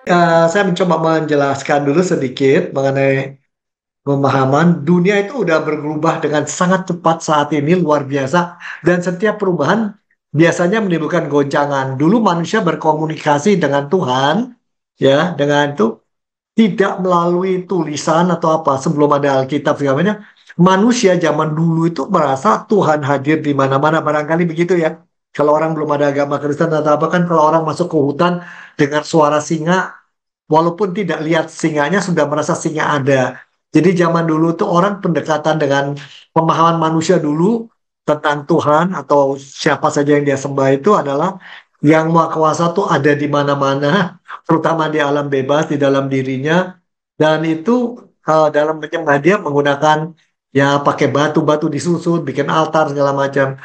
Saya mencoba menjelaskan dulu sedikit mengenai pemahaman dunia itu udah berubah dengan sangat cepat saat ini, luar biasa, dan setiap perubahan biasanya menimbulkan goncangan. Dulu manusia berkomunikasi dengan Tuhan, ya, dengan itu tidak melalui tulisan atau apa sebelum ada Alkitab segala macam. Manusia zaman dulu itu merasa Tuhan hadir di mana-mana, barangkali begitu ya. Kalau orang belum ada agama Kristen atau apa kan, kalau orang masuk ke hutan dengan suara singa, walaupun tidak lihat singanya sudah merasa singa ada. Jadi zaman dulu tuh orang pendekatan dengan pemahaman manusia dulu tentang Tuhan atau siapa saja yang dia sembah itu adalah yang Maha Kuasa tuh ada di mana-mana, terutama di alam bebas di dalam dirinya. Dan itu dalam menyembah dia menggunakan ya pakai batu-batu disusun, bikin altar segala macam.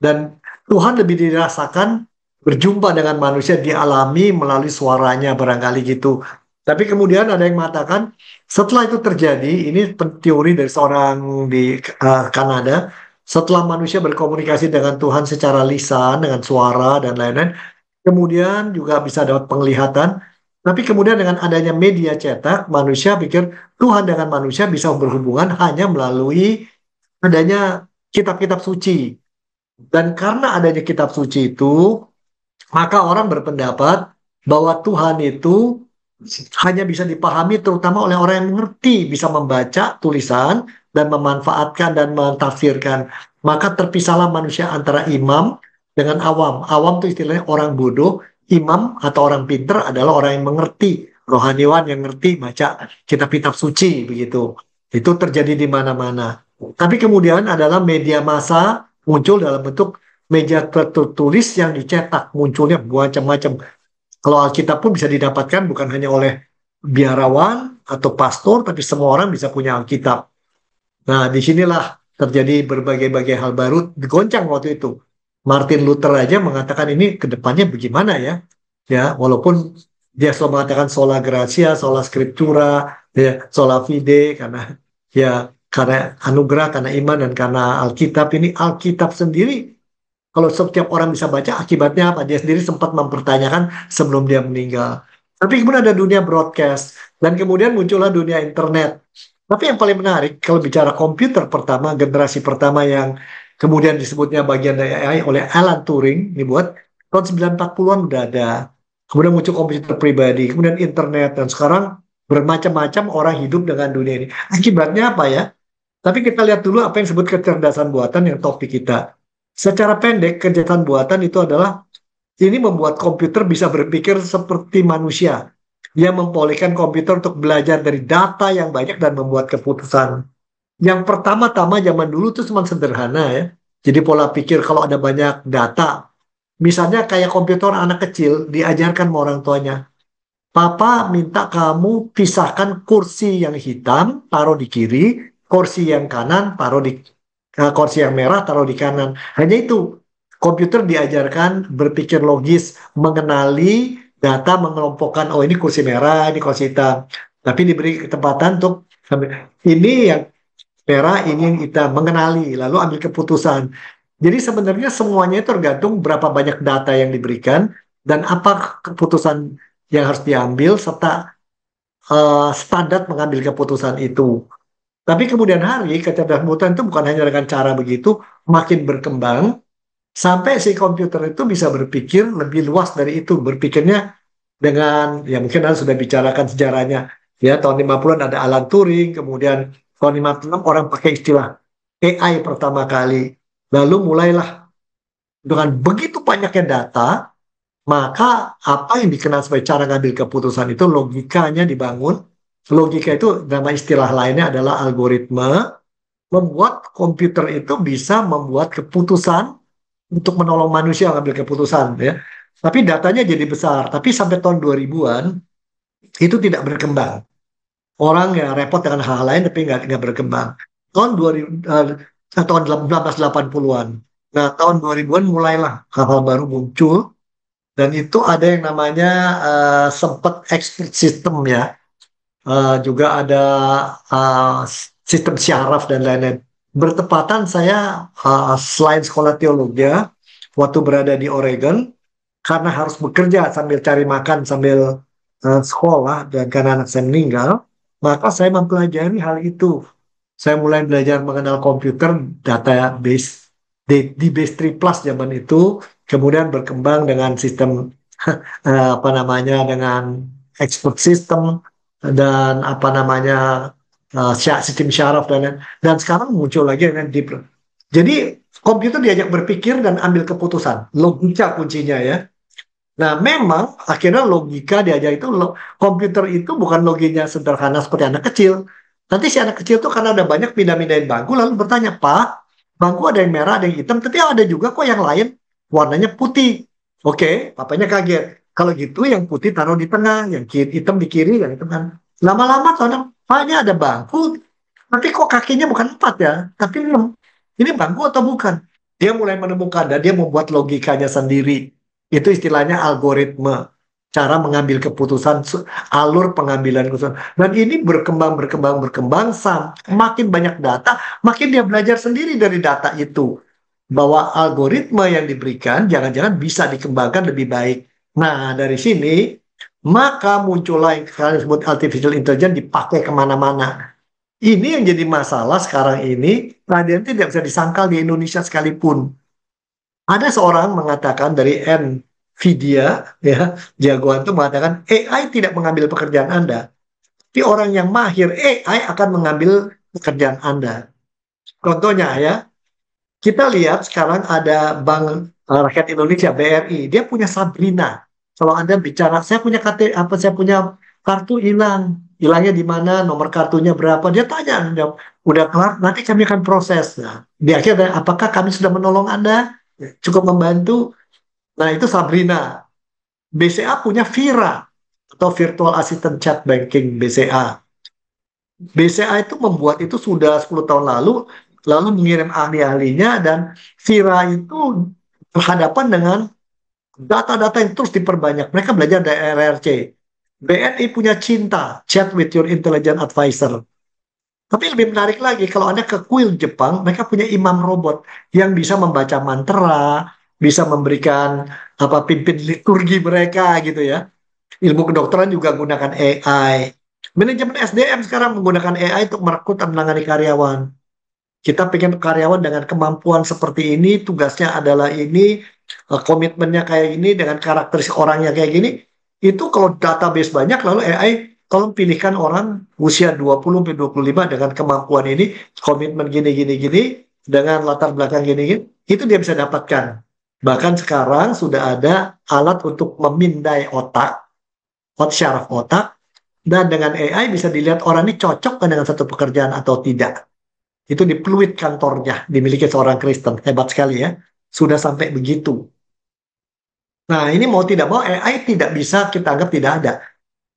Dan Tuhan lebih dirasakan berjumpa dengan manusia dialami melalui suaranya barangkali gitu. Tapi kemudian ada yang mengatakan setelah itu terjadi, ini teori dari seorang di Kanada, setelah manusia berkomunikasi dengan Tuhan secara lisan, dengan suara dan lain-lain, kemudian juga bisa dapat penglihatan. Tapi kemudian dengan adanya media cetak, manusia pikir Tuhan dengan manusia bisa berhubungan hanya melalui adanya kitab-kitab suci. Dan karena adanya kitab suci itu, maka orang berpendapat bahwa Tuhan itu hanya bisa dipahami terutama oleh orang yang mengerti, bisa membaca tulisan dan memanfaatkan dan mentafsirkan. Maka terpisahlah manusia antara imam dengan awam. Awam itu istilahnya orang bodoh, imam atau orang pinter adalah orang yang mengerti, rohaniwan yang ngerti baca kitab-kitab suci begitu. Itu terjadi di mana-mana. Tapi kemudian adalah media massa muncul dalam bentuk media tertulis yang dicetak, munculnya macam-macam. Kalau Alkitab pun bisa didapatkan bukan hanya oleh biarawan atau pastor, tapi semua orang bisa punya Alkitab. Nah, disinilah terjadi berbagai-bagai hal baru digoncang waktu itu. Martin Luther aja mengatakan ini ke depannya bagaimana ya? Ya, walaupun dia selalu mengatakan sola gratia, sola scriptura, ya, sola fide karena anugerah, karena iman dan karena Alkitab ini Alkitab sendiri kalau setiap orang bisa baca, akibatnya apa? Dia sendiri sempat mempertanyakan sebelum dia meninggal. Tapi kemudian ada dunia broadcast, dan kemudian muncullah dunia internet. Tapi yang paling menarik, kalau bicara komputer pertama, generasi pertama yang kemudian disebutnya bagian dari AI oleh Alan Turing, dibuat tahun 1940-an udah ada. Kemudian muncul komputer pribadi, kemudian internet, dan sekarang bermacam-macam orang hidup dengan dunia ini. Akibatnya apa ya? Tapi kita lihat dulu apa yang disebut kecerdasan buatan yang topik kita. Secara pendek, kecerdasan buatan itu adalah ini membuat komputer bisa berpikir seperti manusia. Dia membolehkan komputer untuk belajar dari data yang banyak dan membuat keputusan. Yang pertama-tama zaman dulu itu cuma sederhana ya. Jadi pola pikir kalau ada banyak data, misalnya kayak komputer anak kecil diajarkan sama orang tuanya. Papa minta kamu pisahkan kursi yang hitam, taruh di kiri, kursi yang kanan, kursi yang merah, taruh di kanan. Hanya itu. Komputer diajarkan berpikir logis, mengenali data, mengelompokkan, oh ini kursi merah, ini kursi hitam. Tapi diberi ketepatan untuk ini yang merah, ini yang hitam, mengenali, lalu ambil keputusan. Jadi sebenarnya semuanya itu tergantung berapa banyak data yang diberikan dan apa keputusan yang harus diambil serta standar mengambil keputusan itu. Tapi kemudian hari kecerdasan buatan itu bukan hanya dengan cara begitu, makin berkembang sampai si komputer itu bisa berpikir lebih luas dari itu. Berpikirnya dengan, ya mungkin Anda sudah bicarakan sejarahnya. Ya, tahun 50-an ada Alan Turing, kemudian tahun 56 orang pakai istilah AI pertama kali. Lalu mulailah dengan begitu banyaknya data, maka apa yang dikenal sebagai cara ngambil keputusan itu logikanya dibangun. Logika itu nama istilah lainnya adalah algoritma, membuat komputer itu bisa membuat keputusan untuk menolong manusia mengambil keputusan ya. Tapi datanya jadi besar. Tapi sampai tahun 2000-an itu tidak berkembang. Orang ya repot dengan hal lain tapi nggak berkembang. Tahun 2000, tahun 1980-an. Nah, tahun 2000-an mulailah hal-hal baru muncul dan itu ada yang namanya sempat expert system ya. Juga ada uh, sistem syaraf dan lain-lain. Bertepatan saya selain sekolah teologi, waktu berada di Oregon, karena harus bekerja sambil cari makan, sambil sekolah dan karena anak saya meninggal, maka saya mempelajari hal itu. Saya mulai belajar mengenal komputer, database di base 3 plus zaman itu, kemudian berkembang dengan sistem apa namanya dengan expert system dan apa namanya sistem syaraf dan sekarang muncul lagi dengan deep learning. Jadi komputer diajak berpikir dan ambil keputusan, logika kuncinya ya. Nah, memang akhirnya logika diajar itu komputer itu bukan loginya sederhana seperti anak kecil. Nanti si anak kecil tuh karena ada banyak pindah-pindahin bangku lalu bertanya, Pak, bangku ada yang merah, ada yang hitam, tapi ada juga kok yang lain warnanya putih. Oke, papanya kaget. Kalau gitu yang putih taruh di tengah, yang hitam di kiri, yang itu kan. Lama-lama soalnya, Pak ini ada bangku, tapi kok kakinya bukan empat ya, tapi enam. Ini bangku atau bukan? Dia mulai menemukan dan dia membuat logikanya sendiri. Itu istilahnya algoritma, cara mengambil keputusan, alur pengambilan keputusan. Dan ini berkembang, berkembang, berkembang, makin banyak data, makin dia belajar sendiri dari data itu. Bahwa algoritma yang diberikan jangan-jangan bisa dikembangkan lebih baik. Nah, dari sini, maka muncullah yang kalian sebut artificial intelligence dipakai kemana-mana. Ini yang jadi masalah sekarang ini, radian tidak bisa disangkal di Indonesia sekalipun. Ada seorang mengatakan dari Nvidia, ya, jagoan itu mengatakan AI tidak mengambil pekerjaan Anda, tapi orang yang mahir AI akan mengambil pekerjaan Anda. Contohnya ya, kita lihat sekarang ada Bank Rakyat Indonesia (BRI), dia punya Sabrina. Kalau Anda bicara, saya punya apa saya punya kartu hilang, hilangnya di mana, nomor kartunya berapa, dia tanya, udah kelar, nanti kami akan proses. Nah, di akhir, apakah kami sudah menolong Anda? Cukup membantu. Nah, itu Sabrina. BCA punya Vira atau Virtual Assistant Chat Banking BCA. BCA itu membuat itu sudah 10 tahun lalu mengirim ahli-ahlinya dan Vira itu berhadapan dengan data-data yang terus diperbanyak. Mereka belajar dari RRC. BNI punya Cinta, Chat with Your Intelligent Advisor. Tapi lebih menarik lagi, kalau Anda ke kuil Jepang, mereka punya imam robot yang bisa membaca mantra, bisa memberikan apa pimpin liturgi mereka gitu ya. Ilmu kedokteran juga menggunakan AI. Manajemen SDM sekarang menggunakan AI untuk merekrut dan menangani karyawan. Kita pengen karyawan dengan kemampuan seperti ini, tugasnya adalah ini, komitmennya kayak ini, dengan karakteristik orangnya kayak gini. Itu kalau database banyak, lalu AI, kalau pilihkan orang usia 20-25 dengan kemampuan ini, komitmen gini, dengan latar belakang gini, itu dia bisa dapatkan. Bahkan sekarang sudah ada alat untuk memindai otak, syaraf otak, dan dengan AI bisa dilihat orang ini cocok dengan satu pekerjaan atau tidak. Itu di Pluit kantornya, dimiliki seorang Kristen. Hebat sekali ya. Sudah sampai begitu. Nah, ini mau tidak mau AI tidak bisa kita anggap tidak ada.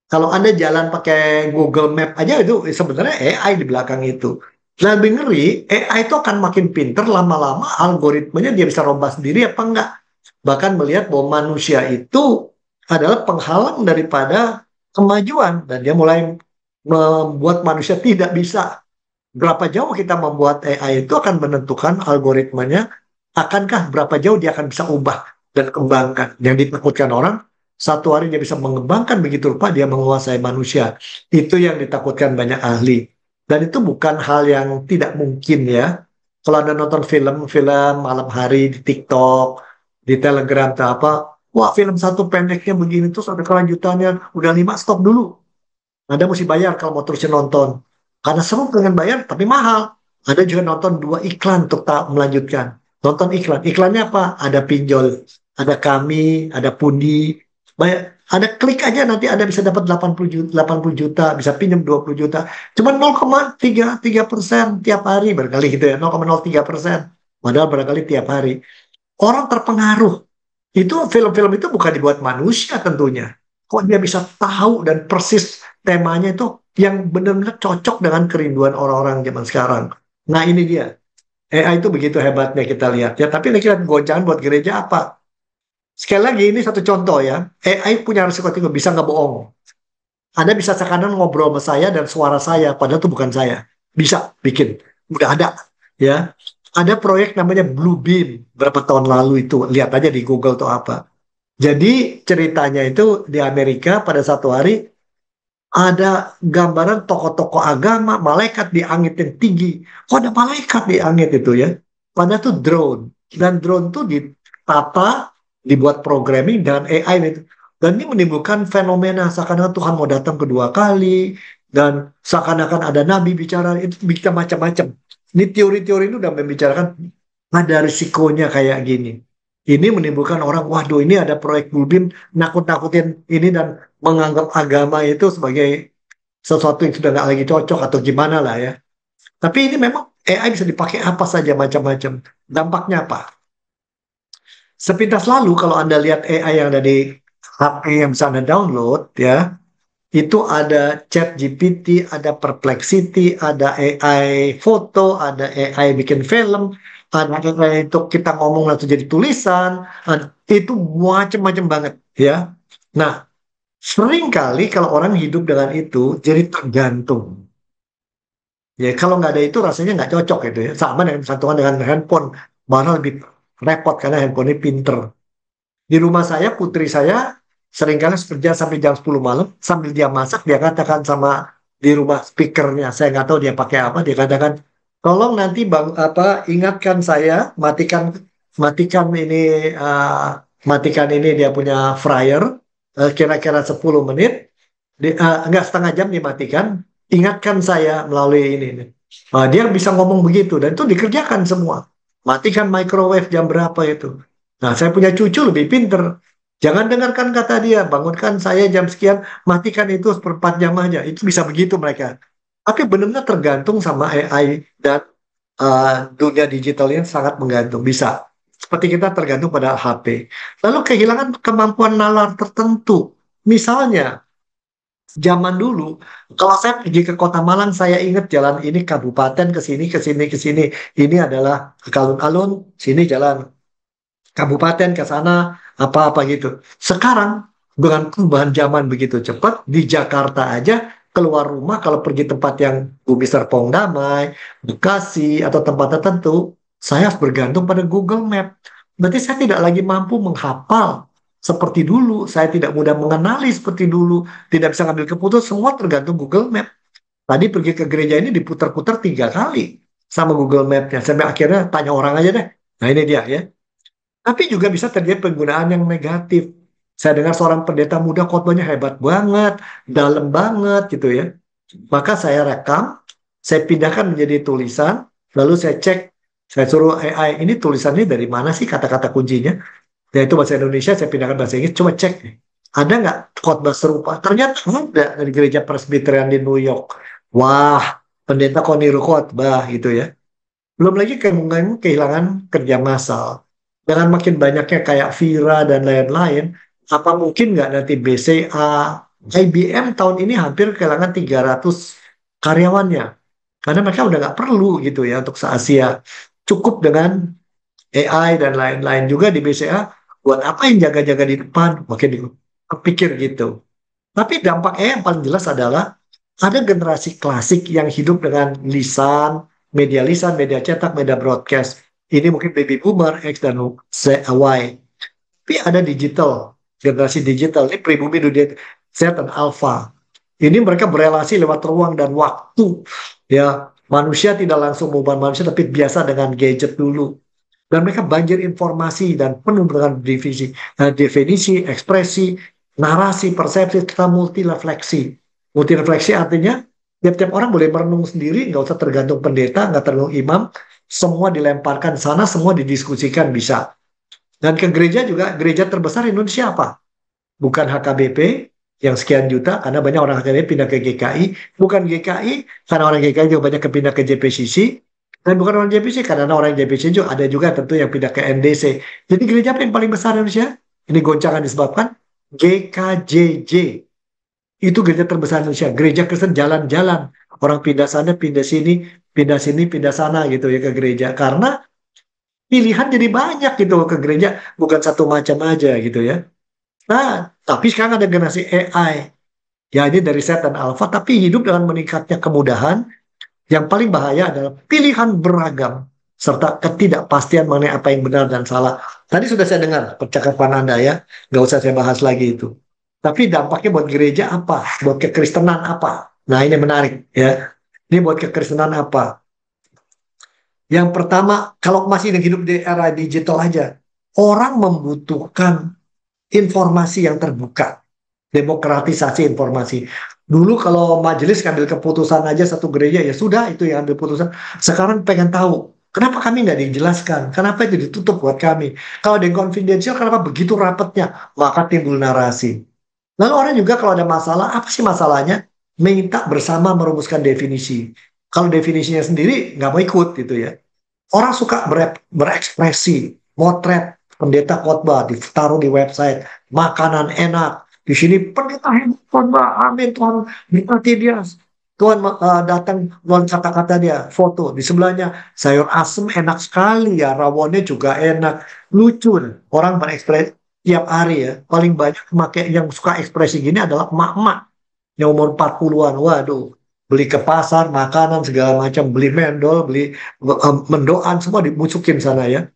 Kalau Anda jalan pakai Google Map aja itu sebenarnya AI di belakang itu. Nah, lebih ngeri, AI itu akan makin pinter lama-lama algoritmanya dia bisa rombak sendiri apa enggak. Bahkan melihat bahwa manusia itu adalah penghalang daripada kemajuan dan dia mulai membuat manusia tidak bisa. Berapa jauh kita membuat AI itu akan menentukan algoritmanya, akankah berapa jauh dia akan bisa ubah dan kembangkan. Yang ditakutkan orang, satu hari dia bisa mengembangkan begitu rupa dia menguasai manusia. Itu yang ditakutkan banyak ahli. Dan itu bukan hal yang tidak mungkin ya. Kalau Anda nonton film-film malam hari di TikTok, di Telegram atau apa, wah film satu pendeknya begini terus ada kelanjutannya, udah 5 stop dulu. Anda mesti bayar kalau mau terusin nonton. Karena seru dengan bayar, tapi mahal. Ada juga nonton 2 iklan untuk tak melanjutkan. Nonton iklan. Iklannya apa? Ada pinjol, ada kami, ada pundi. Bayar. Ada klik aja nanti Anda bisa dapat 80 juta, bisa pinjam 20 juta. Cuma 0,33% tiap hari, barangkali gitu ya. 0,03%. Padahal barangkali tiap hari. Orang terpengaruh. Itu film-film itu bukan dibuat manusia tentunya. Kok dia bisa tahu dan persis temanya itu yang benar-benar cocok dengan kerinduan orang-orang zaman sekarang. Nah ini dia. AI itu begitu hebatnya kita lihat ya. Tapi ini kita goncangan buat gereja apa? Sekali lagi ini satu contoh ya. AI punya resiko tinggi, bisa nggak bohong. Anda bisa sekarang ngobrol sama saya dan suara saya, padahal itu bukan saya. Bisa bikin. Udah ada ya. Ada proyek namanya Bluebeam berapa tahun lalu itu. Lihat aja di Google atau apa. Jadi ceritanya itu di Amerika pada satu hari ada gambaran tokoh-tokoh agama, malaikat di angit yang tinggi. Kok ada malaikat di angit itu ya? Padahal itu drone. Dan drone itu ditata, dibuat programming dengan AI itu. Dan ini menimbulkan fenomena seakan-akan Tuhan mau datang kedua kali. Dan seakan-akan ada nabi bicara, itu bisa macam-macam. Ini teori-teori ini udah membicarakan ada risikonya kayak gini. Ini menimbulkan orang, waduh ini ada proyek Bulbin nakut-nakutin ini dan menganggap agama itu sebagai sesuatu yang sudah nggak lagi cocok atau gimana lah ya. Tapi ini memang AI bisa dipakai apa saja macam-macam. Dampaknya apa? Sepintas lalu kalau Anda lihat AI yang ada di HP yang bisa Anda download ya, itu ada Chat GPT, ada Perplexity, ada AI foto, ada AI bikin film, ada AI untuk kita ngomong langsung jadi tulisan, itu macam-macam banget ya. Nah, sering kali kalau orang hidup dengan itu jadi tergantung. Ya, kalau nggak ada itu rasanya nggak cocok itu ya. Sama dengan satuan dengan handphone, malah lebih repot karena handphone ini pinter. Di rumah saya, putri saya seringkali kerja sampai jam 10 malam, sambil dia masak, dia katakan sama di rumah speakernya, saya nggak tahu dia pakai apa, dia katakan, tolong nanti bang apa ingatkan saya, matikan matikan ini matikan ini dia punya fryer kira-kira 10 menit, enggak setengah jam dimatikan, ingatkan saya melalui ini. Dia bisa ngomong begitu dan itu dikerjakan semua. Matikan microwave jam berapa itu. Nah, saya punya cucu lebih pinter. Jangan dengarkan kata dia, bangunkan saya jam sekian, matikan itu seperempat jam aja. Itu bisa begitu mereka. Tapi benar-benar tergantung sama AI dan dunia digital ini sangat menggantung. Bisa. Seperti kita tergantung pada HP. Lalu kehilangan kemampuan nalar tertentu. Misalnya, zaman dulu, kalau saya pergi ke Kota Malang, saya ingat jalan ini kabupaten ke sini, ke sini, ke sini. Ini adalah ke alun-alun, sini jalan kabupaten ke sana, apa-apa gitu. Sekarang, dengan perubahan zaman begitu cepat, di Jakarta aja, keluar rumah, kalau pergi tempat yang Bumi Serpong Damai, Bekasi, atau tempat tertentu, saya harus bergantung pada Google Map. Berarti saya tidak lagi mampu menghafal seperti dulu, saya tidak mudah mengenali seperti dulu, tidak bisa ngambil keputusan, semua tergantung Google Map. Tadi pergi ke gereja ini diputar-putar 3 kali sama Google Map-nya, sampai akhirnya tanya orang aja deh. Nah ini dia ya. Tapi juga bisa terjadi penggunaan yang negatif. Saya dengar seorang pendeta muda khotbahnya hebat banget, dalam banget gitu ya. Maka saya rekam, saya pindahkan menjadi tulisan, lalu saya cek, saya suruh AI, ini tulisannya dari mana sih kata-kata kuncinya? Yaitu bahasa Indonesia, saya pindahkan bahasa Inggris, coba cek. Ada nggak khotbah serupa? Ternyata ada dari gereja Presbyterian di New York. Wah, pendeta kok niru khotbah gitu ya. Belum lagi kemungkinan kehilangan kerja massal. Dengan makin banyaknya kayak Vira dan lain-lain, apa mungkin nggak nanti BCA, IBM tahun ini hampir kehilangan 300 karyawannya. Karena mereka udah nggak perlu gitu ya untuk se-Asia. Cukup dengan AI dan lain-lain juga di BCA. Buat apa yang jaga-jaga di depan? Makin pikir gitu. Tapi dampaknya yang paling jelas adalah ada generasi klasik yang hidup dengan lisan, media cetak, media broadcast. Ini mungkin baby boomer, X dan Y. Tapi ada digital, generasi digital. Ini pribumi dunia Z dan Alpha. Ini mereka berelasi lewat ruang dan waktu. Ya, manusia tidak langsung mengubah manusia, tapi biasa dengan gadget dulu. Dan mereka banjir informasi dan penuh dengan definisi, ekspresi, narasi, persepsi, serta multirefleksi. Multirefleksi artinya tiap-tiap orang boleh merenung sendiri, nggak usah tergantung pendeta, nggak tergantung imam, semua dilemparkan sana, semua didiskusikan bisa. Dan ke gereja juga, gereja terbesar Indonesia apa? Bukan HKBP yang sekian juta, karena banyak orang HKBP pindah ke GKI, bukan GKI, karena orang GKI juga banyak pindah ke JPCC, dan bukan orang JPC, karena orang JPC juga ada juga tentu yang pindah ke NDC. Jadi gereja apa yang paling besar Indonesia? Ini goncangan disebabkan GKJJ. Itu gereja terbesar Indonesia. Gereja Kristen jalan-jalan. Orang pindah sana, pindah sini, pindah sini, pindah sana gitu ya ke gereja. Karena pilihan jadi banyak gitu ke gereja. Bukan satu macam aja gitu ya. Nah, tapi sekarang ada generasi AI. Ya ini dari Z dan Alpha, tapi hidup dengan meningkatnya kemudahan. Yang paling bahaya adalah pilihan beragam. serta ketidakpastian mengenai apa yang benar dan salah. Tadi sudah saya dengar percakapan Anda ya, nggak usah saya bahas lagi itu. Tapi dampaknya buat gereja apa? Buat kekristenan apa? Nah ini menarik ya. Ini buat kekristenan apa? Yang pertama, kalau masih hidup di era digital aja, orang membutuhkan informasi yang terbuka, demokratisasi informasi. Dulu kalau majelis ngambil keputusan aja satu gereja ya sudah itu yang ambil putusan. Sekarang pengen tahu kenapa kami nggak dijelaskan, kenapa itu ditutup buat kami. Kalau ada yang confidential, kenapa begitu rapatnya? Maka timbul narasi. Lalu orang juga kalau ada masalah, apa sih masalahnya? Minta bersama merumuskan definisi. Kalau definisinya sendiri nggak mau ikut gitu ya. Orang suka berekspresi, motret pendeta khotbah ditaruh di website, makanan enak. Di sini pendeta hebat khotbah, amin Tuhan berkati dia. Tuhan datang non kata-kata dia, foto di sebelahnya sayur asem enak sekali ya, rawonnya juga enak, lucu. Orang berekspresi tiap hari ya. Paling banyak pakai yang suka ekspresi gini adalah emak-emak yang umur 40-an. Waduh, beli ke pasar, makanan segala macam, beli mendol, beli mendoan, semua dimusukin sana ya.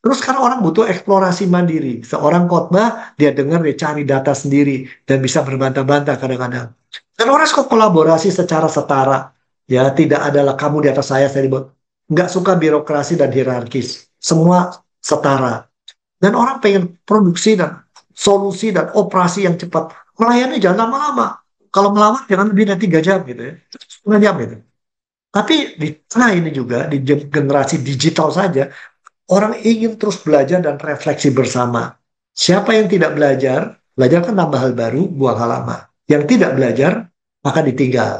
Terus sekarang orang butuh eksplorasi mandiri. Seorang khotbah, dia dengar, dia cari data sendiri, dan bisa berbantah-bantah kadang-kadang. Dan orang suka kolaborasi secara setara. Ya, tidak adalah kamu di atas saya di bawah. Nggak suka birokrasi dan hierarkis. Semua setara. Dan orang pengen produksi dan solusi dan operasi yang cepat. Melayani jangan lama-lama. Kalau melawan jangan lebih dari 3 jam gitu ya. 1,5 jam gitu. Tapi di tengah ini juga, di generasi digital saja, orang ingin terus belajar dan refleksi bersama. Siapa yang tidak belajar, belajar kan nambah hal baru, buang hal lama. Yang tidak belajar, akan ditinggal.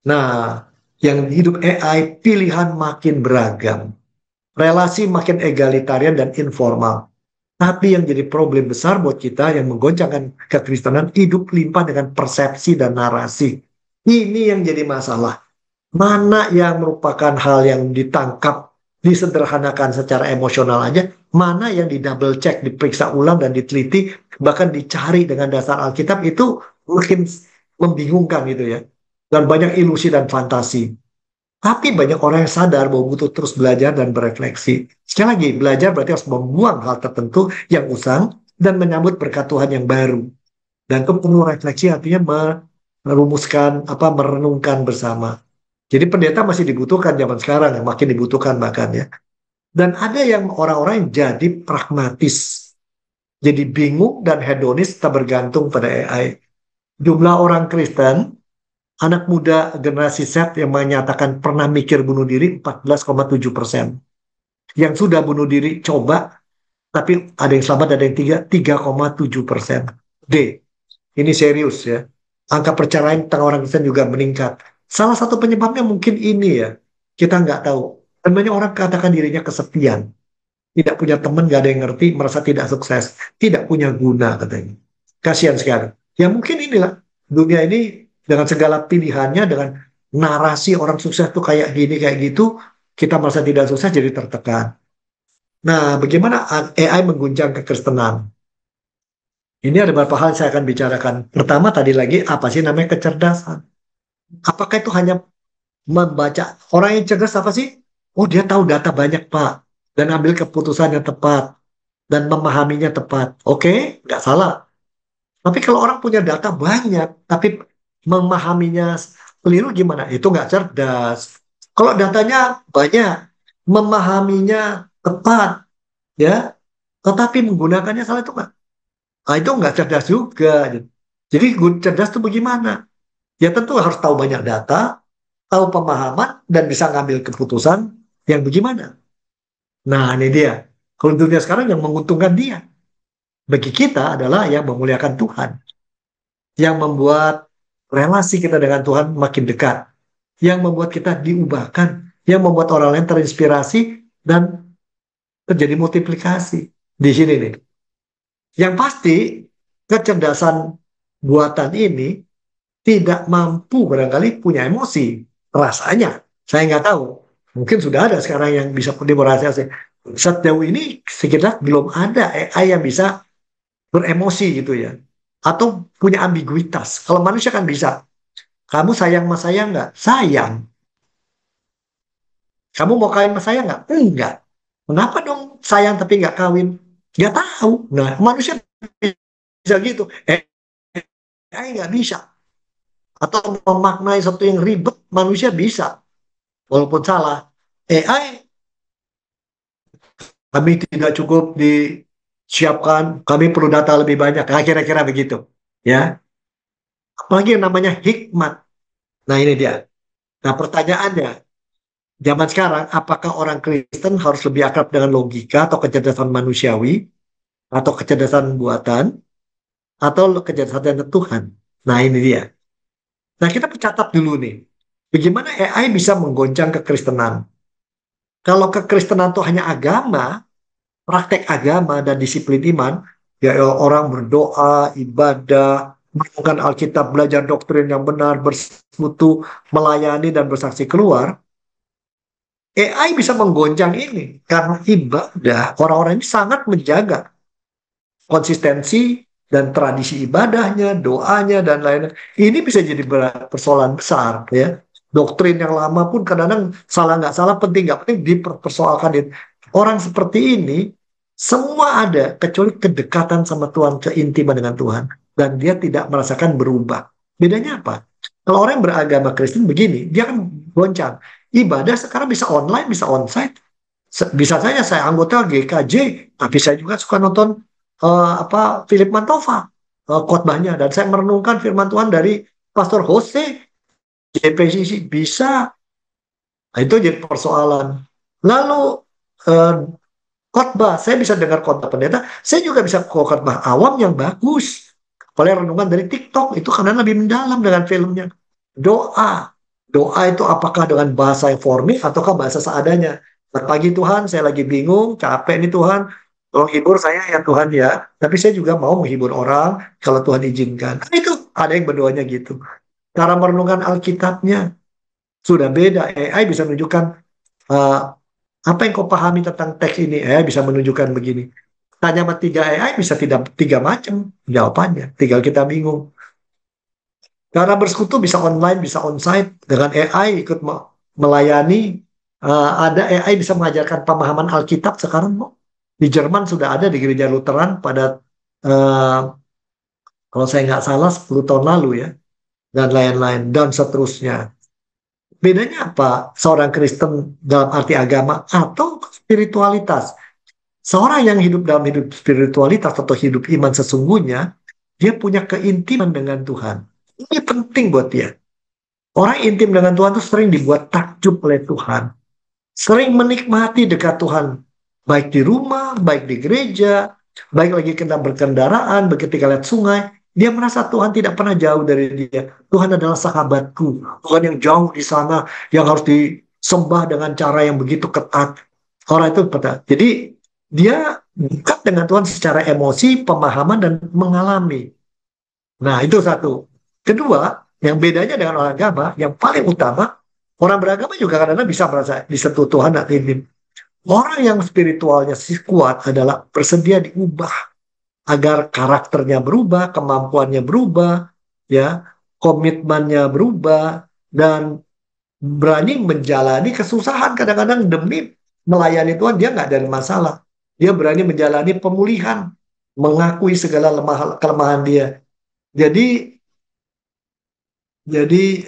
Nah, yang hidup AI, pilihan makin beragam. Relasi makin egalitarian dan informal. Tapi yang jadi problem besar buat kita yang menggoncangkan kekristenan hidup limpah dengan persepsi dan narasi. Ini yang jadi masalah. Mana yang merupakan hal yang ditangkap, disederhanakan secara emosional aja, mana yang di double check, diperiksa ulang dan diteliti, bahkan dicari dengan dasar Alkitab itu mungkin membingungkan gitu ya. Dan banyak ilusi dan fantasi. Tapi banyak orang yang sadar bahwa butuh terus belajar dan berefleksi. Sekali lagi, belajar berarti harus membuang hal tertentu yang usang dan menyambut berkat Tuhan yang baru. Dan itu penuh refleksi artinya merumuskan, merenungkan bersama. Jadi pendeta masih dibutuhkan zaman sekarang, yang makin dibutuhkan bahkan ya. Dan ada yang orang-orang yang jadi pragmatis. Jadi bingung dan hedonis tak bergantung pada AI. Jumlah orang Kristen anak muda generasi Z yang menyatakan pernah mikir bunuh diri 14,7%. Yang sudah bunuh diri coba, tapi ada yang selamat, ada yang 3,7%. D. Ini serius ya. Angka perceraian tentang orang Kristen juga meningkat. Salah satu penyebabnya mungkin ini ya. Kita nggak tahu. Dan banyak orang katakan dirinya kesepian. Tidak punya teman, nggak ada yang ngerti, merasa tidak sukses. Tidak punya guna katanya. Kasihan sekali. Ya mungkin inilah. Dunia ini dengan segala pilihannya, dengan narasi orang sukses tuh kayak gini, kayak gitu, kita merasa tidak sukses jadi tertekan. Nah, bagaimana AI mengguncang kekristenan? Ini ada beberapa hal yang saya akan bicarakan. Pertama tadi lagi, apa sih namanya kecerdasan? Apakah itu hanya membaca? Orang yang cerdas apa sih? Oh, dia tahu data banyak, Pak. Dan ambil keputusan yang tepat. Dan memahaminya tepat. Oke, nggak salah. Tapi kalau orang punya data banyak, tapi memahaminya keliru gimana? Itu nggak cerdas. Kalau datanya banyak, memahaminya tepat, ya, tetapi menggunakannya salah itu nggak? Nah, itu nggak cerdas juga. Jadi cerdas itu bagaimana? Ya tentu harus tahu banyak data, tahu pemahaman, dan bisa ngambil keputusan yang bagaimana. Nah ini dia. Kalau dunia sekarang yang menguntungkan dia. Bagi kita adalah yang memuliakan Tuhan. Yang membuat relasi kita dengan Tuhan makin dekat. Yang membuat kita diubahkan. Yang membuat orang lain terinspirasi dan terjadi multiplikasi. Di sini nih. Yang pasti, kecerdasan buatan ini tidak mampu barangkali punya emosi. Rasanya. Saya nggak tahu. Mungkin sudah ada sekarang yang bisa dimoralisasi. Sejauh ini sekitar belum ada AI yang bisa beremosi gitu ya. Atau punya ambiguitas. Kalau manusia kan bisa. Kamu sayang sama saya nggak? Sayang. Kamu mau kawin sama saya nggak? Enggak. Kenapa dong sayang tapi nggak kawin? Nggak tahu. Nah, manusia bisa gitu. Nggak bisa. Atau memaknai sesuatu yang ribet, manusia bisa. Walaupun salah. AI, kami tidak cukup disiapkan, kami perlu data lebih banyak. Nah, kira-kira begitu. Ya. Apalagi yang namanya hikmat. Nah, ini dia. Nah, pertanyaannya, zaman sekarang, apakah orang Kristen harus lebih akrab dengan logika atau kecerdasan manusiawi, atau kecerdasan buatan, atau kecerdasan dari Tuhan? Nah, ini dia. Nah, kita catat dulu nih. Bagaimana AI bisa menggoncang kekristenan? Kalau kekristenan itu hanya agama, praktek agama dan disiplin iman, ya orang berdoa, ibadah, menemukan Alkitab, belajar doktrin yang benar, bersekutu, melayani dan bersaksi keluar, AI bisa menggoncang ini karena ibadah orang-orang ini sangat menjaga konsistensi dan tradisi ibadahnya, doanya dan lain-lain. Ini bisa jadi persoalan besar ya. Doktrin yang lama pun kadang-kadang salah nggak salah, penting nggak penting dipersoalkan. Orang seperti ini semua ada kecuali kedekatan sama Tuhan, keintiman dengan Tuhan, dan dia tidak merasakan berubah. Bedanya apa? Kalau orang yang beragama Kristen begini, dia kan goncang. Ibadah sekarang bisa online, bisa onsite. Bisa saja saya anggota GKJ, tapi saya juga suka nonton Philip Mantova khotbahnya, dan saya merenungkan firman Tuhan dari Pastor Jose JPCC bisa. Nah, itu jadi persoalan. Lalu eh, khotbah, saya bisa dengar khotbah pendeta, saya juga bisa khotbah awam yang bagus. Apalagi renungan dari TikTok itu karena lebih mendalam dengan filmnya. Doa, doa itu apakah dengan bahasa yang formil ataukah bahasa seadanya? Selamat pagi Tuhan, saya lagi bingung, capek nih Tuhan, tolong hibur saya ya Tuhan ya. Tapi saya juga mau menghibur orang kalau Tuhan izinkan. Nah, itu ada yang berdoanya gitu. Cara merenungkan Alkitabnya sudah beda. AI bisa menunjukkan eh, apa yang kau pahami tentang teks ini. AI bisa menunjukkan begini. Tanya sama tiga AI bisa tidak tiga macam jawabannya. Tinggal kita bingung. Cara bersekutu bisa online, bisa onsite. Dengan AI ikut melayani. Ada AI bisa mengajarkan pemahaman Alkitab sekarang. Di Jerman sudah ada di gereja Lutheran pada eh, kalau saya nggak salah 10 tahun lalu ya. Dan lain-lain. Dan seterusnya. Bedanya apa seorang Kristen dalam arti agama atau spiritualitas? Seorang yang hidup dalam hidup spiritualitas atau hidup iman sesungguhnya, dia punya keintiman dengan Tuhan. Ini penting buat dia. Orang intim dengan Tuhan itu sering dibuat takjub oleh Tuhan. Sering menikmati dekat Tuhan. Baik di rumah, baik di gereja, baik lagi kena berkendaraan, ketika lihat sungai. Dia merasa Tuhan tidak pernah jauh dari dia. Tuhan adalah sahabatku. Tuhan yang jauh di sana, yang harus disembah dengan cara yang begitu ketat. Orang itu betul. Jadi dia dekat dengan Tuhan secara emosi, pemahaman, dan mengalami. Nah, itu satu. Kedua, yang bedanya dengan orang agama, yang paling utama, orang beragama juga kadang-kadang bisa merasa disentuh Tuhan atau intim. Orang yang spiritualnya kuat adalah bersedia diubah agar karakternya berubah, kemampuannya berubah, ya, komitmennya berubah, dan berani menjalani kesusahan kadang-kadang demi melayani Tuhan. Dia nggak ada masalah. Dia berani menjalani pemulihan, mengakui segala kelemahan dia. Jadi jadi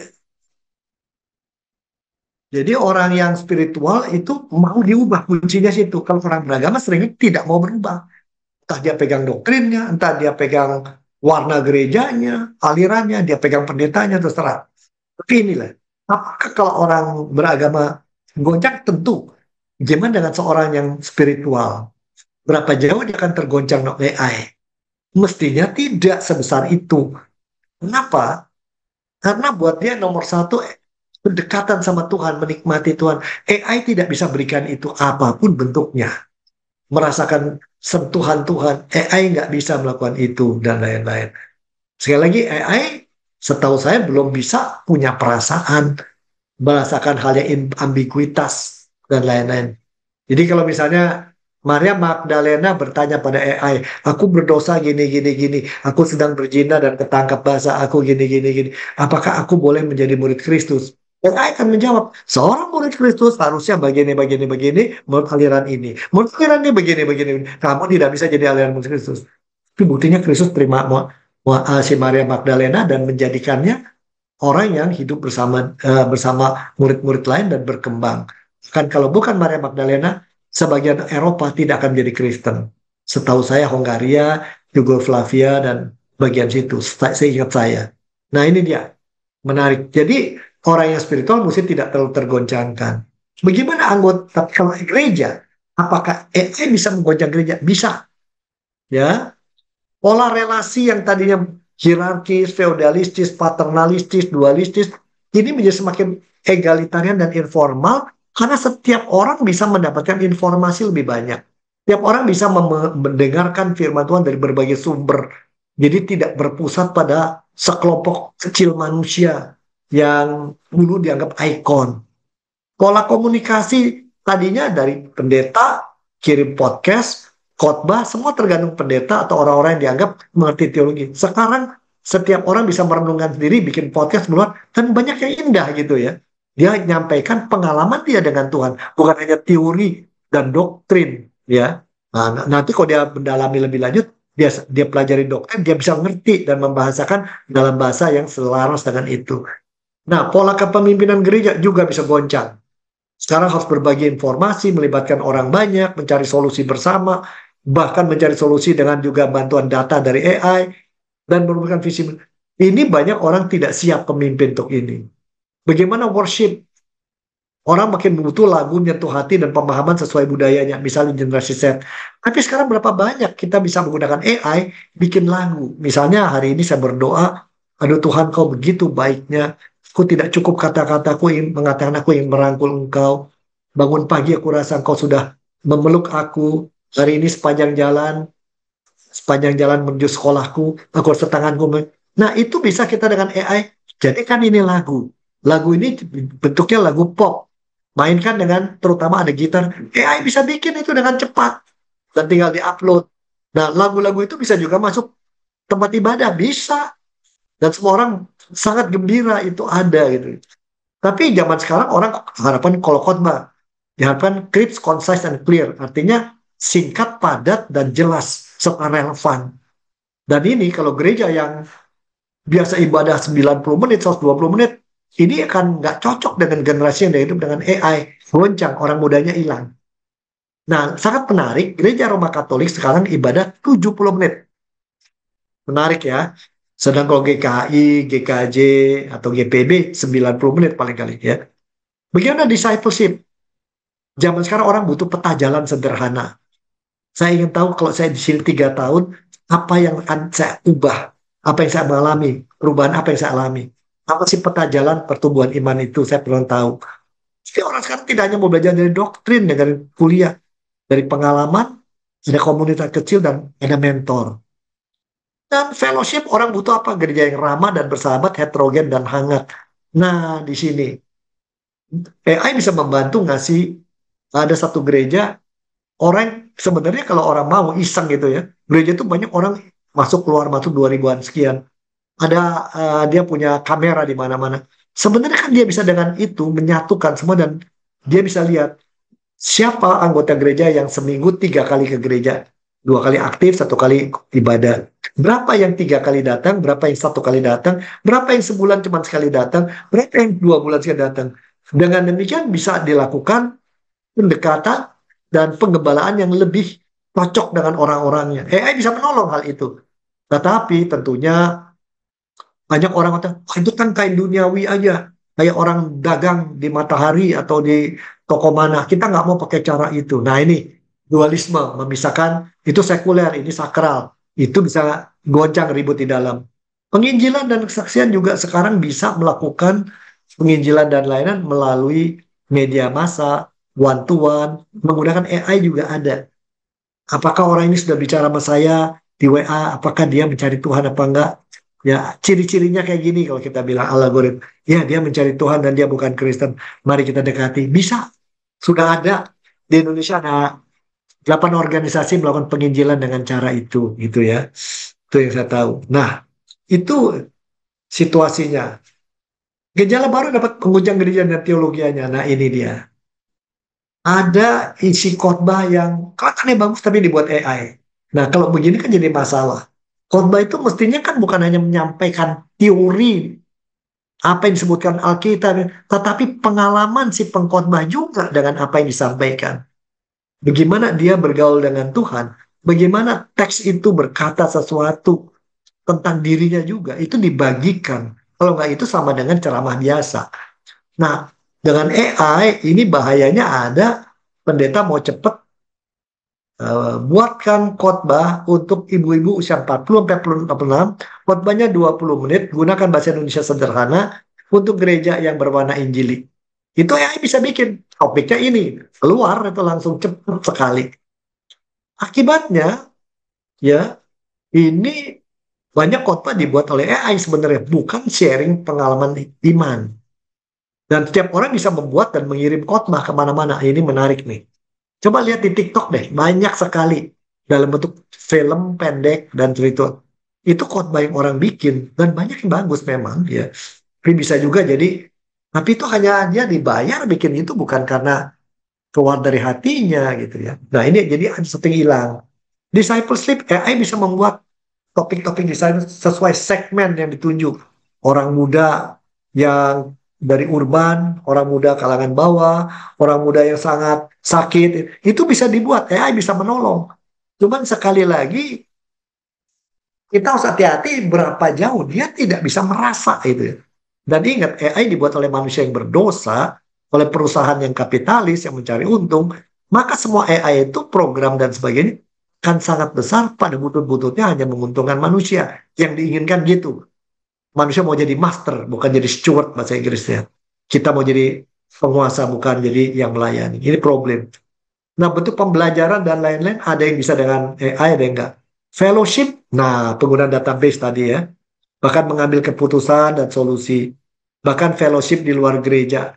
jadi orang yang spiritual itu mau diubah, kuncinya situ. Kalau orang beragama sering tidak mau berubah. Entah dia pegang doktrinnya, entah dia pegang warna gerejanya, alirannya, dia pegang pendetanya, terserah. Tapi inilah, apakah kalau orang beragama goncang? Tentu. Gimana dengan seorang yang spiritual? Berapa jauh dia akan tergoncang oleh AI? Mestinya tidak sebesar itu. Kenapa? Karena buat dia nomor satu, kedekatan sama Tuhan, menikmati Tuhan. AI tidak bisa berikan itu apapun bentuknya. Merasakan sentuhan Tuhan. AI nggak bisa melakukan itu dan lain-lain. Sekali lagi AI setahu saya belum bisa punya perasaan, merasakan hal yang ambiguitas dan lain-lain. Jadi kalau misalnya Maria Magdalena bertanya pada AI, aku berdosa gini gini gini, aku sedang berzina dan ketangkap basah, aku gini gini gini. Apakah aku boleh menjadi murid Kristus? AI akan menjawab, seorang murid Kristus harusnya begini, begini, begini, menurut aliran ini. Menurut aliran ini begini, begini. Kamu tidak bisa jadi aliran murid Kristus. Tapi buktinya Kristus terima si Maria Magdalena dan menjadikannya orang yang hidup bersama murid-murid lain dan berkembang. Kan kalau bukan Maria Magdalena, sebagian Eropa tidak akan jadi Kristen. Setahu saya Hongaria, Yugoslavia dan bagian situ, seingat saya. Nah ini dia menarik. Jadi orang yang spiritual mesti tidak terlalu tergoncangkan. Bagaimana anggota kalau gereja? Apakah AI bisa menggoncang gereja? Bisa, ya. Pola relasi yang tadinya hierarkis, feodalistis, paternalistis, dualistis, ini menjadi semakin egalitarian dan informal karena setiap orang bisa mendapatkan informasi lebih banyak. Setiap orang bisa mendengarkan firman Tuhan dari berbagai sumber. Jadi tidak berpusat pada sekelompok kecil manusia yang dulu dianggap ikon. Pola komunikasi tadinya dari pendeta, kirim podcast, khotbah, semua tergantung pendeta atau orang-orang yang dianggap mengerti teologi. Sekarang setiap orang bisa merenungkan sendiri, bikin podcast keluar, dan banyak yang indah gitu ya. Dia menyampaikan pengalaman dia dengan Tuhan, bukan hanya teori dan doktrin ya. Nah, nanti kalau dia mendalami lebih lanjut, dia pelajari doktrin, dia bisa ngerti dan membahasakan dalam bahasa yang selaras dengan itu. Nah, pola kepemimpinan gereja juga bisa goncang. Sekarang harus berbagi informasi, melibatkan orang banyak, mencari solusi bersama, bahkan mencari solusi dengan juga bantuan data dari AI, dan merupakan visi. Ini banyak orang tidak siap pemimpin untuk ini. Bagaimana worship? Orang makin butuh lagu nyentuh hati dan pemahaman sesuai budayanya, misalnya generasi Z. Tapi sekarang berapa banyak kita bisa menggunakan AI bikin lagu. Misalnya hari ini saya berdoa, aduh Tuhan kau begitu baiknya, aku tidak cukup kata-kataku ingin mengatakan aku ingin merangkul engkau. Bangun pagi aku rasa engkau sudah memeluk aku. Hari ini sepanjang jalan menuju sekolahku, aku setanganku. Nah itu bisa kita dengan AI. Jadi kan ini lagu. Lagu ini bentuknya lagu pop. Mainkan dengan terutama ada gitar. AI bisa bikin itu dengan cepat. Dan tinggal diupload. Nah lagu-lagu itu bisa juga masuk tempat ibadah. Bisa. Dan semua orang sangat gembira itu ada gitu. Tapi zaman sekarang orang harapan kalau khotbah diharapkan crisp, concise, and clear. Artinya singkat, padat, dan jelas serta relevan. Dan ini kalau gereja yang biasa ibadah 90 menit, 120 menit, ini akan nggak cocok dengan generasi yang hidup dengan AI. Goncang, orang mudanya hilang. Nah, sangat menarik, gereja Roma Katolik sekarang ibadah 70 menit. Menarik ya. Sedang kalau GKI, GKJ, atau GPB 90 menit paling kali ya. Bagaimana discipleship? Zaman sekarang orang butuh peta jalan sederhana. Saya ingin tahu kalau saya di sini 3 tahun, apa yang akan saya ubah, apa yang saya alami, perubahan apa yang saya alami. Apa sih peta jalan pertumbuhan iman itu, saya perlu tahu. Jadi orang sekarang tidak hanya mau belajar dari doktrin, dari kuliah, dari pengalaman, ada komunitas kecil, dan ada mentor. Dan fellowship, orang butuh apa? Gereja yang ramah dan bersahabat, heterogen, dan hangat. Nah, di sini, AI bisa membantu ngasih, ada satu gereja, orang sebenarnya kalau orang mau iseng gitu ya, gereja itu banyak orang masuk keluar masuk 2000-an sekian. Ada dia punya kamera di mana-mana. Sebenarnya kan dia bisa dengan itu menyatukan semua dan dia bisa lihat siapa anggota gereja yang seminggu 3 kali ke gereja, 2 kali aktif, 1 kali ibadah. Berapa yang 3 kali datang, berapa yang 1 kali datang, berapa yang sebulan cuma sekali datang, berapa yang 2 bulan sekali datang. Dengan demikian bisa dilakukan pendekatan dan penggembalaan yang lebih cocok dengan orang-orangnya. AI bisa menolong hal itu. Tetapi tentunya banyak orang kata, "Ah, itu kan kain duniawi aja. Kayak orang dagang di matahari atau di toko mana. Kita nggak mau pakai cara itu." Nah ini dualisme, memisahkan itu sekuler, ini sakral. Itu bisa goncang ribut di dalam. Penginjilan dan kesaksian juga sekarang bisa melakukan penginjilan dan layanan melalui media massa, one to one, menggunakan AI juga ada. Apakah orang ini sudah bicara sama saya di WA, apakah dia mencari Tuhan apa enggak? Ya, ciri-cirinya kayak gini kalau kita bilang algoritma. Ya, dia mencari Tuhan dan dia bukan Kristen. Mari kita dekati. Bisa. Sudah ada. Di Indonesia ada 8 organisasi melakukan penginjilan dengan cara itu. Gitu ya. Itu yang saya tahu. Nah, itu situasinya. Gejala baru dapat pengunjung gereja dan teologianya. Nah ini dia. Ada isi khotbah yang kelihatannya bagus tapi dibuat AI. Nah kalau begini kan jadi masalah. Khotbah itu mestinya kan bukan hanya menyampaikan teori apa yang disebutkan Alkitab, tetapi pengalaman si pengkhotbah juga dengan apa yang disampaikan. Bagaimana dia bergaul dengan Tuhan, bagaimana teks itu berkata sesuatu tentang dirinya juga, itu dibagikan. Kalau nggak itu sama dengan ceramah biasa. Nah, dengan AI ini bahayanya ada pendeta mau cepet buatkan khotbah untuk ibu-ibu usia 40 sampai 46, khotbahnya 20 menit, gunakan bahasa Indonesia sederhana untuk gereja yang berwarna Injili. Itu AI bisa bikin topiknya ini, keluar itu langsung cepat sekali. Akibatnya ya ini banyak khotbah dibuat oleh AI sebenarnya, bukan sharing pengalaman iman. Dan setiap orang bisa membuat dan mengirim khotbah kemana-mana. Ini menarik nih. Coba lihat di TikTok deh, banyak sekali dalam bentuk film pendek dan cerita. Itu khotbah yang orang bikin dan banyak yang bagus memang ya. Tapi bisa juga jadi, tapi itu hanya dia dibayar bikin itu bukan karena keluar dari hatinya gitu ya. Nah ini jadi ada sesuatu yang hilang. Discipleship AI bisa membuat topik-topik desain sesuai segmen yang ditunjuk. Orang muda yang dari urban, orang muda kalangan bawah, orang muda yang sangat sakit, itu bisa dibuat, AI bisa menolong. Cuman sekali lagi, kita harus hati-hati berapa jauh dia tidak bisa merasa itu ya. Dan ingat, AI dibuat oleh manusia yang berdosa, oleh perusahaan yang kapitalis yang mencari untung, maka semua AI itu program dan sebagainya akan sangat besar pada butut-bututnya hanya menguntungkan manusia yang diinginkan gitu. Manusia mau jadi master bukan jadi steward bahasa Inggrisnya. Kita mau jadi penguasa bukan jadi yang melayani. Ini problem. Nah, bentuk pembelajaran dan lain-lain ada yang bisa dengan AI, ada yang enggak. Fellowship, nah penggunaan database tadi ya, bahkan mengambil keputusan dan solusi, bahkan fellowship di luar gereja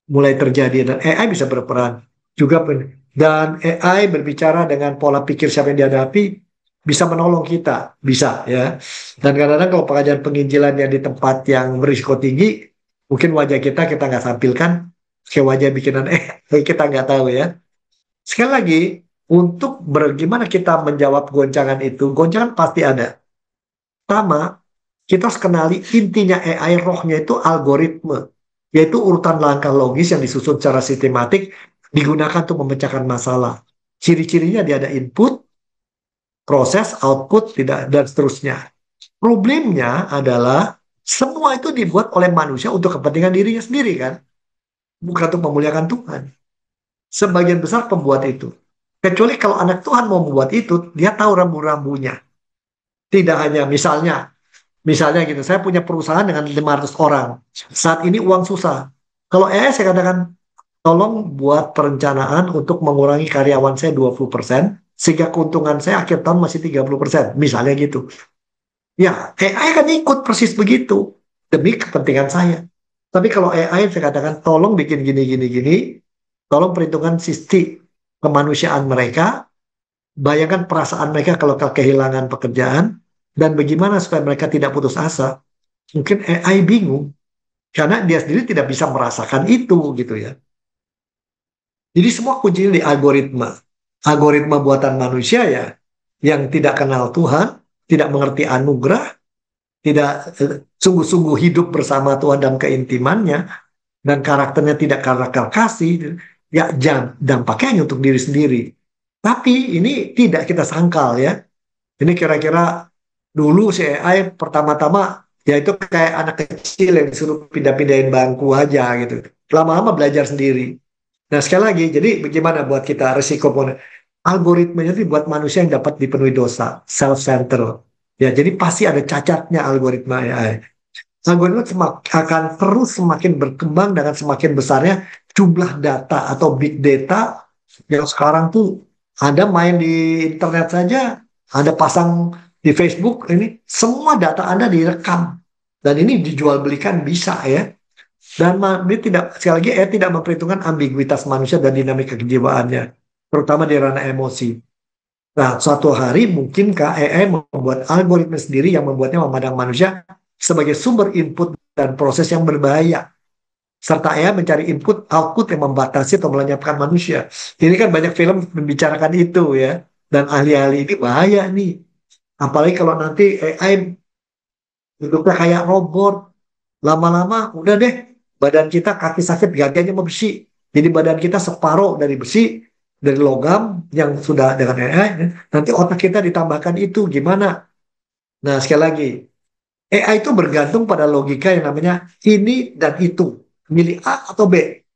mulai terjadi dan AI bisa berperan juga. Dan AI berbicara dengan pola pikir siapa yang dihadapi bisa menolong kita, bisa ya. Dan kadang-kadang kalau pengajaran penginjilan yang di tempat yang berisiko tinggi, mungkin wajah kita nggak tampilkan kayak wajah bikinan kita nggak tahu ya. Sekali lagi, untuk bagaimana kita menjawab goncangan itu, goncangan pasti ada. Pertama, kita harus kenali intinya AI, rohnya itu algoritma, yaitu urutan langkah logis yang disusun secara sistematik, digunakan untuk memecahkan masalah. Ciri-cirinya dia ada input, proses, output, tidak dan seterusnya. Problemnya adalah semua itu dibuat oleh manusia untuk kepentingan dirinya sendiri kan, bukan untuk memuliakan Tuhan. Sebagian besar pembuat itu. Kecuali kalau anak Tuhan mau membuat itu, dia tahu rambu-rambunya. Tidak hanya misalnya gitu, saya punya perusahaan dengan 500 orang. Saat ini uang susah. Kalau saya katakan, tolong buat perencanaan untuk mengurangi karyawan saya 20%, sehingga keuntungan saya akhir tahun masih 30%. Misalnya gitu. Ya, AI kan ikut persis begitu. Demi kepentingan saya. Tapi kalau AI saya katakan, tolong bikin gini, gini, gini. Tolong perhitungkan sisi kemanusiaan mereka. Bayangkan perasaan mereka kalau kehilangan pekerjaan. Dan bagaimana supaya mereka tidak putus asa. Mungkin AI bingung. Karena dia sendiri tidak bisa merasakan itu gitu ya. Jadi semua kuncinya di algoritma. Algoritma buatan manusia ya. Yang tidak kenal Tuhan. Tidak mengerti anugerah. Tidak sungguh-sungguh hidup bersama Tuhan dalam keintimannya. Dan karakternya tidak karakter kasih. Ya dampaknya hanya untuk diri sendiri. Tapi ini tidak kita sangkal ya. Ini kira-kira dulu si AI pertama-tama ya itu kayak anak kecil yang disuruh pindah-pindahin bangku aja gitu. Lama-lama belajar sendiri. Nah sekali lagi, jadi bagaimana buat kita resiko algoritmanya itu buat manusia yang dapat dipenuhi dosa, self-center. Ya, jadi pasti ada cacatnya algoritma AI. Algoritma akan terus semakin berkembang dengan semakin besarnya jumlah data atau big data yang sekarang tuh ada main di internet saja, ada pasang di Facebook, ini semua data Anda direkam. Dan ini dijual belikan bisa ya. Dan dia tidak, sekali lagi, tidak memperhitungkan ambiguitas manusia dan dinamika kejiwaannya, terutama di ranah emosi. Nah, suatu hari mungkinkah AI membuat algoritma sendiri yang membuatnya memandang manusia sebagai sumber input dan proses yang berbahaya. Serta AI mencari input output yang membatasi atau melenyapkan manusia. Ini kan banyak film membicarakan itu ya. Dan ahli-ahli ini bahaya nih. Apalagi kalau nanti AI hidupnya kayak robot. Lama-lama udah deh, badan kita kaki sakit gaganya mau besi. Jadi badan kita separuh dari besi, dari logam yang sudah dengan AI. Nanti otak kita ditambahkan itu gimana? Nah, sekali lagi, AI itu bergantung pada logika yang namanya ini dan itu. Milih A atau B.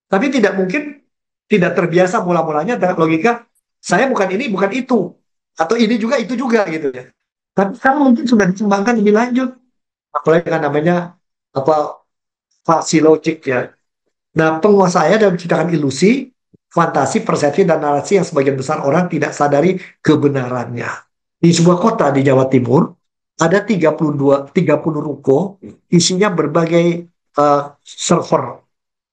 Tapi tidak mungkin tidak terbiasa mula-mulanya dengan logika, saya bukan ini, bukan itu. Atau ini juga, itu juga gitu ya. Tapi sekarang mungkin sudah dikembangkan lebih lanjut. Apalagi kan namanya apa fasi logik ya. Nah, penguasanya dalam menciptakan ilusi, fantasi, persepsi, dan narasi yang sebagian besar orang tidak sadari kebenarannya. Di sebuah kota di Jawa Timur, ada 30 ruko, isinya berbagai server.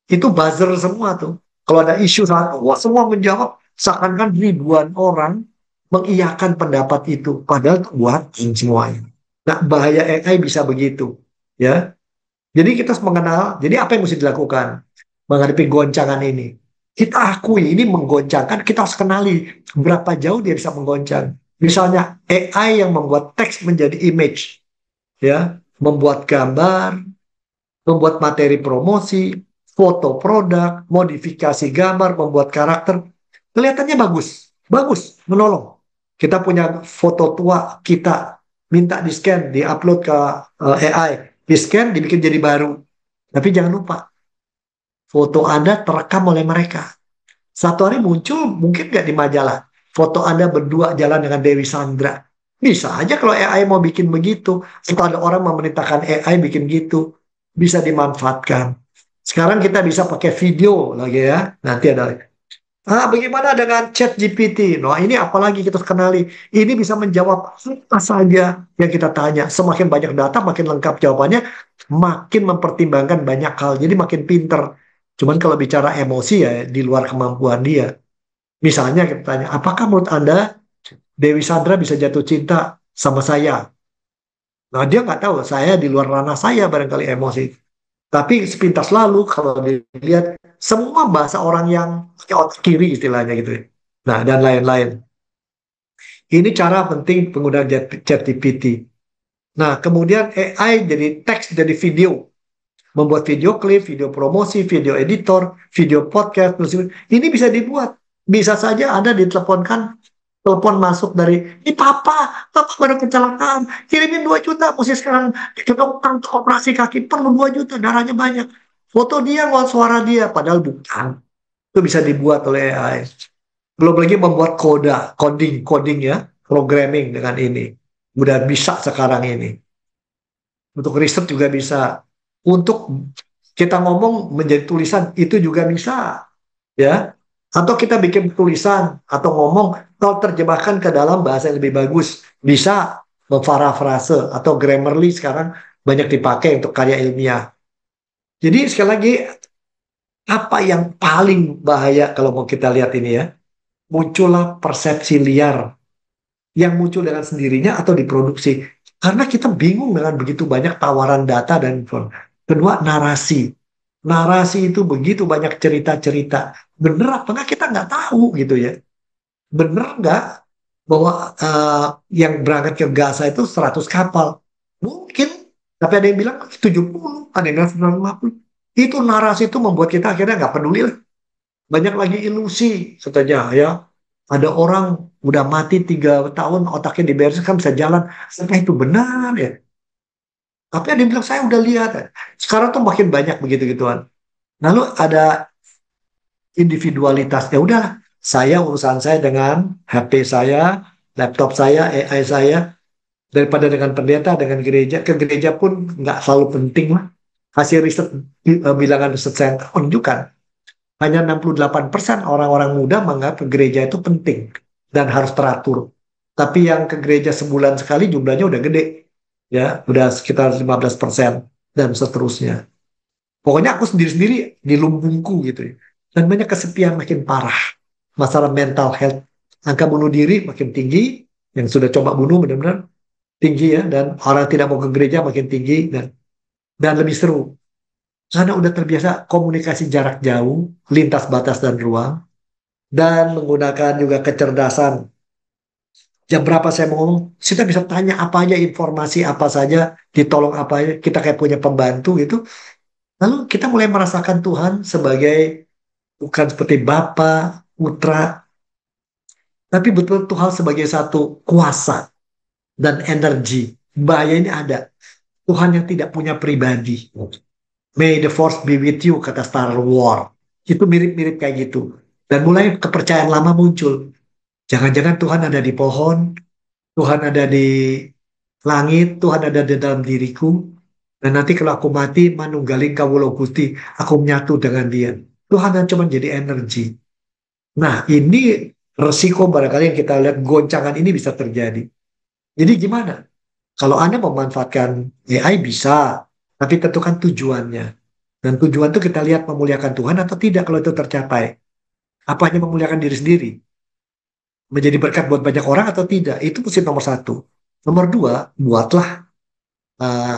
Itu buzzer semua tuh. Kalau ada isu satu, wah semua menjawab, seakan-akan ribuan orang mengiyakan pendapat itu. Padahal itu buatan semuanya. Nah, bahaya AI bisa begitu. Ya, jadi kita harus mengenal, jadi apa yang mesti dilakukan menghadapi goncangan ini? Kita akui ini menggoncangkan, kita harus kenali berapa jauh dia bisa menggoncang. Misalnya AI yang membuat teks menjadi image, ya, membuat gambar, membuat materi promosi, foto produk, modifikasi gambar, membuat karakter, kelihatannya bagus, bagus, menolong. Kita punya foto tua kita, minta di scan, di upload ke AI, di scan, dibikin jadi baru. Tapi jangan lupa, foto Anda terekam oleh mereka. Satu hari muncul, mungkin nggak di majalah, foto Anda berdua jalan dengan Dewi Sandra. Bisa aja kalau AI mau bikin begitu, atau ada orang memerintahkan AI bikin gitu, bisa dimanfaatkan. Sekarang kita bisa pakai video lagi ya, nanti ada. Bagaimana dengan chat GPT? Nah, ini apalagi kita kenali. Ini bisa menjawab apa saja yang kita tanya. Semakin banyak data, makin lengkap jawabannya, makin mempertimbangkan banyak hal. Jadi makin pinter. Cuman kalau bicara emosi ya, di luar kemampuan dia. Misalnya kita tanya, apakah menurut Anda Dewi Sandra bisa jatuh cinta sama saya? Nah, dia nggak tahu. Saya di luar ranah saya barangkali emosi. Tapi sepintas lalu kalau dilihat semua bahasa orang yang pakai otak kiri istilahnya gitu ya. Nah, dan lain-lain. Ini cara penting penggunaan ChatGPT. Nah, kemudian AI jadi teks, jadi video. Membuat video klip, video promosi, video editor, video podcast, musik. Ini bisa dibuat. Bisa saja Anda diteleponkan, telepon masuk dari, ini papa baru kecelakaan, kirimin 2 juta, mesti sekarang ke dokter untuk operasi kaki, perlu 2 juta, darahnya banyak. Foto dia, suara dia, padahal bukan. Itu bisa dibuat oleh AI. Belum lagi membuat coding ya, programming dengan ini. Udah bisa sekarang ini. Untuk riset juga bisa. Untuk kita ngomong menjadi tulisan itu juga bisa, ya. Atau kita bikin tulisan atau ngomong kalau terjemahkan ke dalam bahasa yang lebih bagus, bisa memparafrase atau Grammarly sekarang banyak dipakai untuk karya ilmiah. Jadi sekali lagi apa yang paling bahaya kalau mau kita lihat ini ya, muncullah persepsi liar yang muncul dengan sendirinya atau diproduksi. Karena kita bingung dengan begitu banyak tawaran data dan informasi. Kedua, narasi. Narasi itu begitu banyak cerita-cerita. Bener apa enggak kita nggak tahu gitu ya. Bener nggak bahwa yang berangkat ke Gaza itu 100 kapal? Mungkin. Tapi ada yang bilang 70, ada yang bilang 950. Itu narasi itu membuat kita akhirnya nggak peduli lah. Banyak lagi ilusi katanya ya. Ada orang udah mati 3 tahun otaknya dibereskan bisa jalan. Sampai itu benar ya. Tapi ada yang bilang saya udah lihat. Sekarang tuh makin banyak begitu-gituan. Lalu ada individualitas. Ya udah, saya urusan saya dengan HP saya, laptop saya, AI saya, daripada dengan pendeta, dengan gereja. Ke gereja pun nggak selalu penting lah. Hasil riset bilangan riset center menunjukkan hanya 68% orang-orang muda menganggap ke gereja itu penting dan harus teratur. Tapi yang ke gereja sebulan sekali jumlahnya udah gede. Ya, udah sekitar 15% dan seterusnya. Pokoknya aku sendiri-sendiri di lumbungku gitu ya. Dan banyak kesepian makin parah. Masalah mental health. Angka bunuh diri makin tinggi. Yang sudah coba bunuh benar-benar tinggi ya. Dan orang tidak mau ke gereja makin tinggi. Dan dan lebih seru. Karena udah terbiasa komunikasi jarak jauh, lintas batas dan ruang, dan menggunakan juga kecerdasan. Jam berapa saya mau ngomong, kita bisa tanya apa aja, informasi apa saja, ditolong apa aja, kita kayak punya pembantu gitu. Lalu kita mulai merasakan Tuhan sebagai bukan seperti Bapa, Putra, tapi betul Tuhan sebagai satu kuasa dan energi. Bahaya ini ada. Tuhan yang tidak punya pribadi. May the force be with you, kata Star Wars. Itu mirip-mirip kayak gitu. Dan mulai kepercayaan lama muncul. Jangan-jangan Tuhan ada di pohon, Tuhan ada di langit, Tuhan ada di dalam diriku. Dan nanti kalau aku mati, manunggaling kawula Gusti, aku menyatu dengan dia. Tuhan yang cuma jadi energi. Nah, ini resiko barangkali yang kita lihat goncangan ini bisa terjadi. Jadi gimana? Kalau Anda memanfaatkan AI bisa, tapi tentukan tujuannya. Dan tujuan itu kita lihat memuliakan Tuhan atau tidak kalau itu tercapai. Apa hanya memuliakan diri sendiri? Menjadi berkat buat banyak orang atau tidak? Itu mesti nomor satu. Nomor dua, buatlah uh,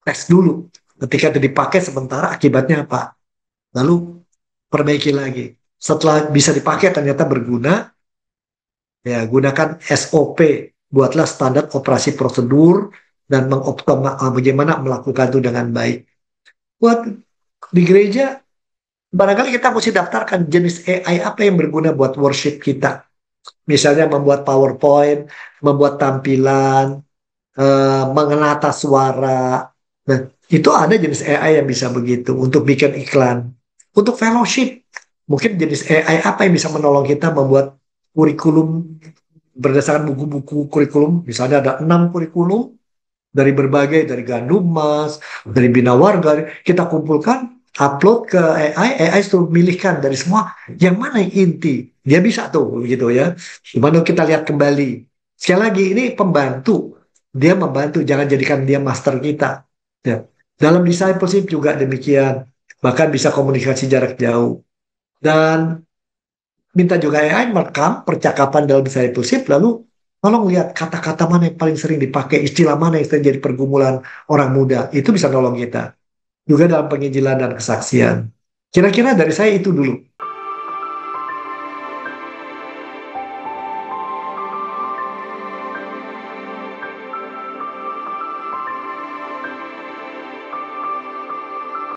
tes dulu. Ketika itu dipakai sementara akibatnya apa? Lalu perbaiki lagi. Setelah bisa dipakai ternyata berguna, ya gunakan SOP. Buatlah standar operasi prosedur dan bagaimana melakukan itu dengan baik. Buat di gereja, barangkali kita mesti daftarkan jenis AI apa yang berguna buat worship kita. Misalnya membuat PowerPoint, membuat tampilan, mengenata suara. Nah, itu ada jenis AI yang bisa begitu untuk bikin iklan. Untuk fellowship, mungkin jenis AI apa yang bisa menolong kita membuat kurikulum berdasarkan buku-buku kurikulum. Misalnya ada 6 kurikulum dari berbagai, dari Gandum Mas, dari Bina Warga, kita kumpulkan, upload ke AI, AI itu milihkan dari semua yang mana yang inti. Dia bisa tuh gitu ya. Gimana kita lihat kembali. Sekali lagi ini pembantu, dia membantu, jangan jadikan dia master kita. Ya. Dalam discipleship juga demikian, bahkan bisa komunikasi jarak jauh. Dan minta juga AI merekam percakapan dalam discipleship, lalu tolong lihat kata-kata mana yang paling sering dipakai, istilah mana yang sering jadi pergumulan orang muda. Itu bisa nolong kita. Juga dalam penginjilan dan kesaksian. Kira-kira dari saya itu dulu.